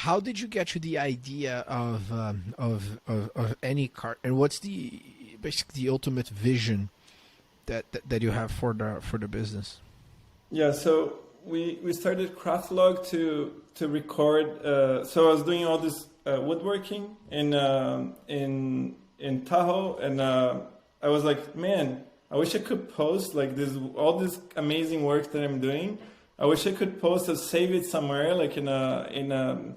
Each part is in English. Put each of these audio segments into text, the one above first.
how did you get to the idea of Anycart, and what's the basically the ultimate vision that you have for the business? Yeah, so we started Craftlog to record. So I was doing all this woodworking in Tahoe, and I was like, man, I wish I could post like this amazing work that I'm doing. I wish I could post or save it somewhere, like in a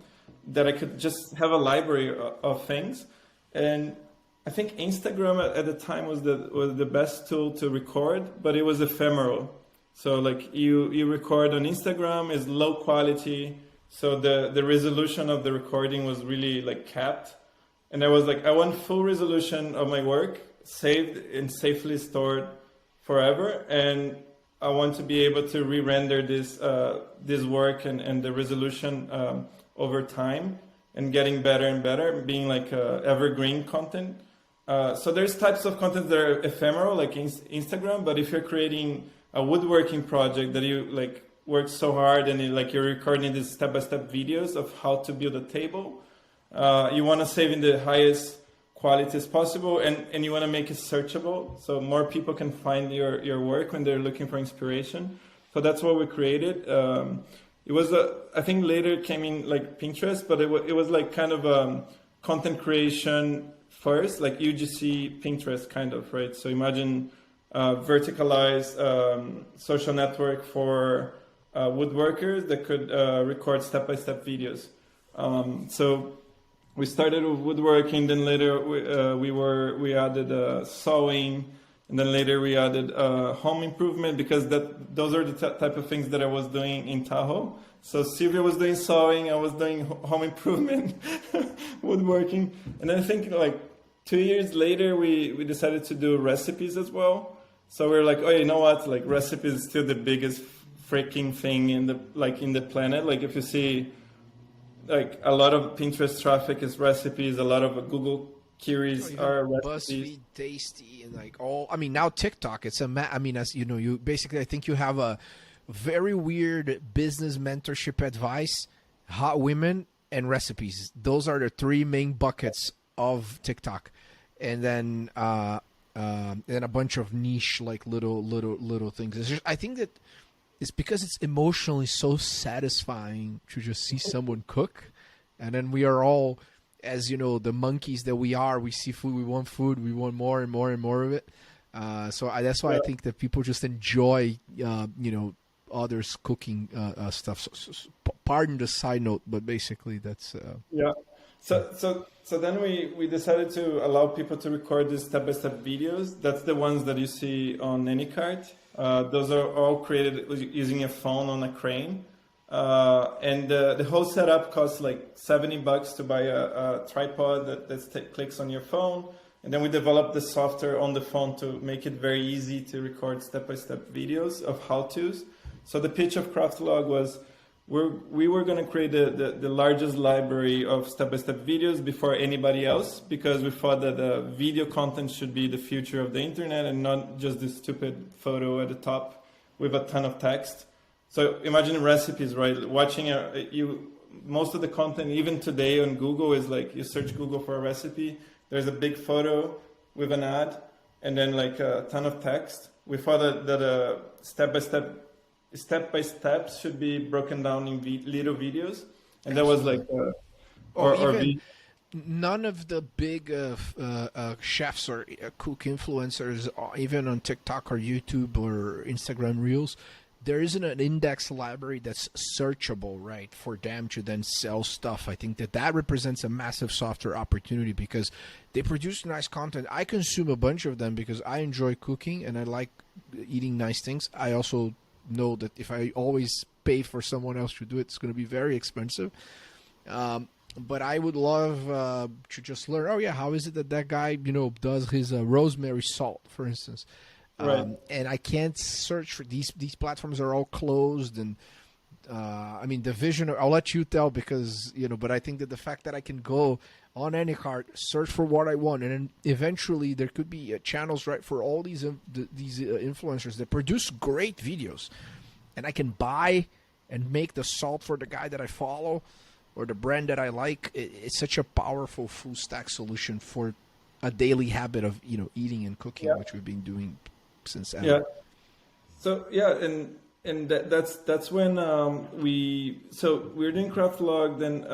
that I could just have a library of things. And I think Instagram at the time was the best tool to record, but it was ephemeral. So like you record on Instagram is low quality, so the resolution of the recording was really like capped. And I was like, I want full resolution of my work, saved and safely stored forever, and I want to be able to re-render this work and the resolution over time, and getting better and better, being like evergreen content. So there's types of content that are ephemeral, like Instagram, but if you're creating a woodworking project that you like work so hard and you're recording these step-by-step videos of how to build a table, you want to save in the highest quality as possible, and you want to make it searchable so more people can find your work when they're looking for inspiration. So that's what we created. It was I think later it came in like Pinterest, but it was like kind of content creation first, like UGC Pinterest kind of, right? So imagine verticalized social network for woodworkers that could record step-by-step videos. So we started with woodworking, then later we added sewing, and then later we added home improvement, because those are the type of things that I was doing in Tahoe. So Sylvia was doing sewing, I was doing home improvement, woodworking, and then I think like 2 years later we decided to do recipes as well. So we were like, oh, you know what? Like recipes is still the biggest freaking thing in the planet. Like if you see, like a lot of Pinterest traffic is recipes. A lot of Google queries are recipes. BuzzFeed, Tasty, and like all. I mean, now TikTok. It's I mean, as you know, you basically. I think you have a very weird business mentorship advice, hot women, and recipes. Those are the three main buckets of TikTok, and then a bunch of niche like little things. I think that it's because it's emotionally so satisfying to just see someone cook, and then we are all, as you know, the monkeys that we are. We see food, we want more and more and more of it. So that's why I think that people just enjoy, others cooking stuff. So, pardon the side note, but basically that's yeah. So then we decided to allow people to record these step-by-step videos. That's the ones that you see on Anycart. Those are all created using a phone on a crane. And the whole setup costs like $70 to buy a tripod that clicks on your phone. And then we developed the software on the phone to make it very easy to record step-by-step videos of how-tos. So the pitch of Craftlog was we were going to create the largest library of step-by-step videos before anybody else, because we thought that the video content should be the future of the internet and not just this stupid photo at the top with a ton of text. So imagine recipes, right? Watching most of the content, even today on Google, is like you search Google for a recipe. There's a big photo with an ad, and then like a ton of text. We thought that step-by-step should be broken down in little videos, and that was like none of the big chefs or cook influencers, even on TikTok or YouTube or Instagram Reels, there isn't an index library that's searchable, right, for them to then sell stuff. I think that represents a massive software opportunity, because they produce nice content. I consume a bunch of them because I enjoy cooking and I like eating nice things. I also know that if I always pay for someone else to do it, it's going to be very expensive. But I would love to just learn, oh yeah, how is it that guy, does his rosemary salt, for instance. Right. And I can't search for these platforms are all closed. And I mean, the vision, I'll let you tell, because, but I think that the fact that I can go on Anycart, search for what I want, and then eventually there could be channels, right, for all these influencers that produce great videos, and I can buy and make the salt for the guy that I follow. or the brand that I like, it's such a powerful full stack solution for a daily habit of eating and cooking, Yeah. which we've been doing since ever. Yeah. So yeah, and that's when we're doing Craftlog. Then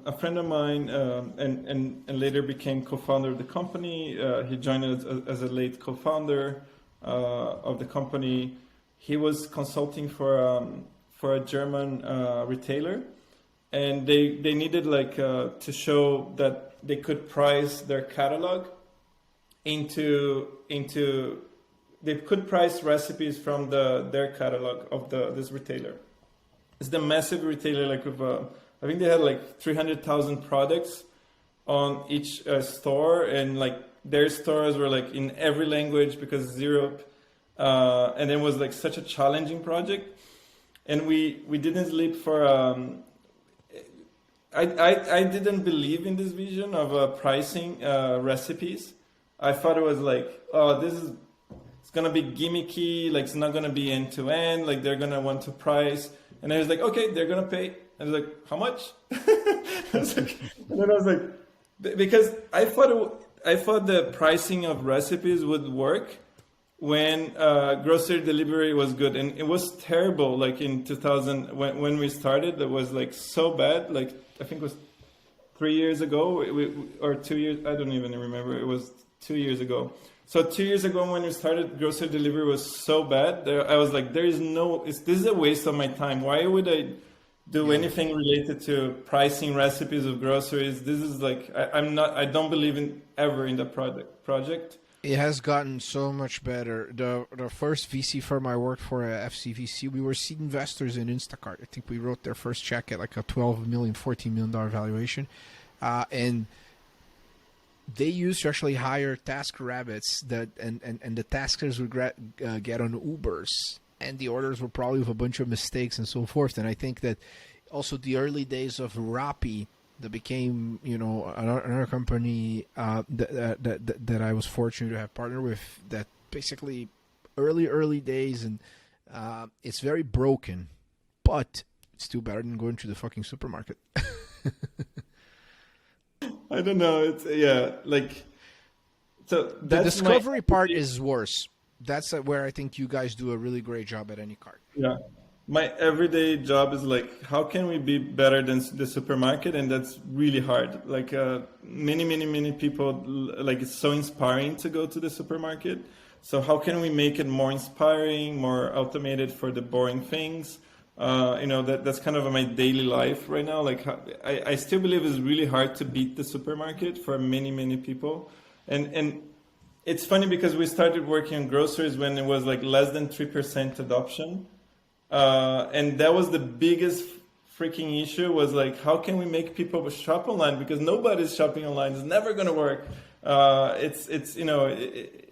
a friend of mine and later became co-founder of the company. He joined us as a late co-founder of the company. He was consulting for a German retailer, and they needed to show that they could price their catalog into they could price recipes from their catalog of this retailer. It's the massive retailer, I think they had 300,000 products on each store, and their stores were in every language because it's Europe, and it was such a challenging project, and we didn't sleep for. I didn't believe in this vision of pricing recipes. I thought it was it's gonna be gimmicky, it's not gonna be end to end, they're gonna want to price. And I was like, okay, they're gonna pay. I was like, how much? And then I was like, because I thought the pricing of recipes would work when grocery delivery was good, and it was terrible. In 2000 when we started, it was so bad. I think it was 3 years ago, or 2 years. I don't even remember. It was 2 years ago. So 2 years ago when we started, grocery delivery was so bad. I was like, this is a waste of my time. Why would I do anything related to pricing recipes of groceries? This is I don't believe ever in the project. It has gotten so much better. The first VC firm I worked for, FCVC, we were seed investors in Instacart. I think we wrote their first check at a $12 million, $14 million valuation. And they used to actually hire task rabbits and the taskers would get on Ubers, and the orders were probably with a bunch of mistakes and so forth. And I think that also the early days of Rappi, that became another company that I was fortunate to have partnered with, that basically early days, and it's very broken, but it's still better than going to the fucking supermarket. I don't know. So the discovery part is worse. That's where I think you guys do a really great job at Anycart. Yeah. My everyday job is how can we be better than the supermarket? And that's really hard. Many people, it's so inspiring to go to the supermarket. So how can we make it more inspiring, more automated for the boring things? That's kind of my daily life right now. I still believe it's really hard to beat the supermarket for many people. And it's funny because we started working on groceries when it was less than 3% adoption. And that was the biggest freaking issue, was how can we make people shop online? Because nobody's shopping online. It's never going to work.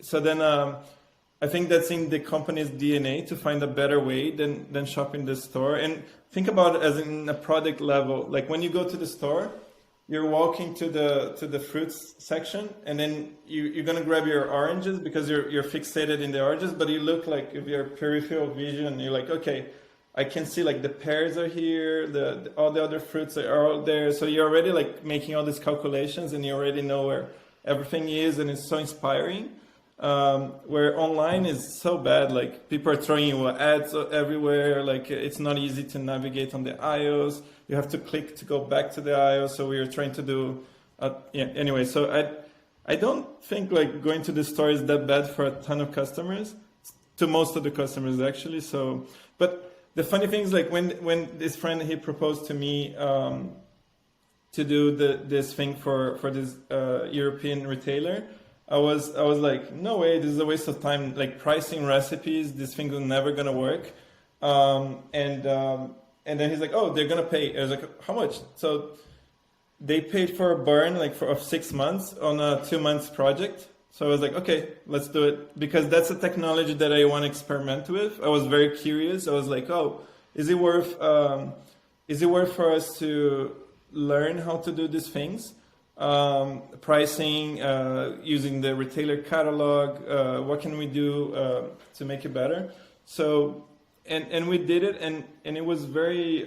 So then I think that's in the company's DNA to find a better way than shopping the store. And think about it as in a product level. When you go to the store, you're walking to the fruits section, and then you're gonna grab your oranges because you're fixated in the oranges. But you look if your peripheral vision, you're okay, I can see the pears are here, all the other fruits are all there. So you're already making all these calculations, and you already know where everything is, and it's so inspiring. Where online is so bad, people are throwing you ads everywhere, it's not easy to navigate on the aisles. You have to click to go back to the aisle. So we were trying to do anyway. So I don't think going to the store is that bad for a ton of customers, to most of the customers actually. So, but the funny thing is when this friend, he proposed to me to do this thing for this European retailer, I was like, no way, this is a waste of time. Pricing recipes, this thing is never gonna work. And then he's like, oh, they're gonna pay. I was like, how much? So they paid for a burn of 6 months on a 2 months project. So I was like, okay, let's do it, because that's a technology that I want to experiment with. I was very curious. I was like, oh, is it worth for us to learn how to do these things? Pricing, using the retailer catalog, what can we do to make it better? So, and we did it, and it was very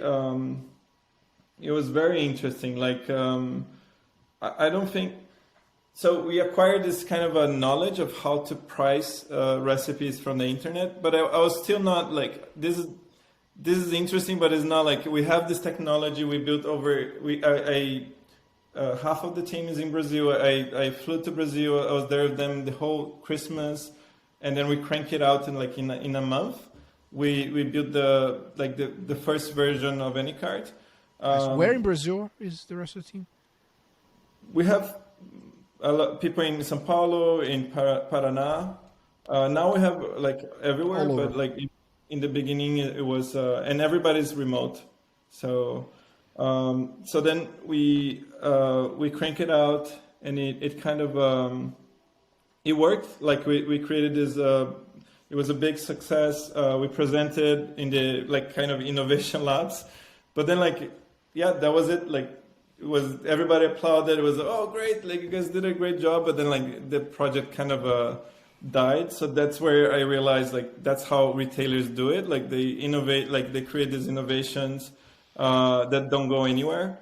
it was very interesting. Like I don't think so. We acquired this kind of a knowledge of how to price recipes from the internet, but I was still not like this is interesting, but it's not like we have this technology we built over. Half of the team is in Brazil. I flew to Brazil. I was there with them the whole Christmas, and then we crank it out in a month. We built the first version of Anycart. Where in Brazil is the rest of the team? We have a lot people in São Paulo, in Paraná. Now we have like everywhere, All over. but like in the beginning it was, and everybody's remote. So so then we crank it out, and it kind of it worked. Like we created this. It was a big success. We presented in the like kind of innovation labs, but then like yeah, that was it. Like it was everybody applauded. It was oh great, like you guys did a great job. But then like the project kind of died. So that's where I realized like that's how retailers do it. Like they innovate, like they create these innovations that don't go anywhere.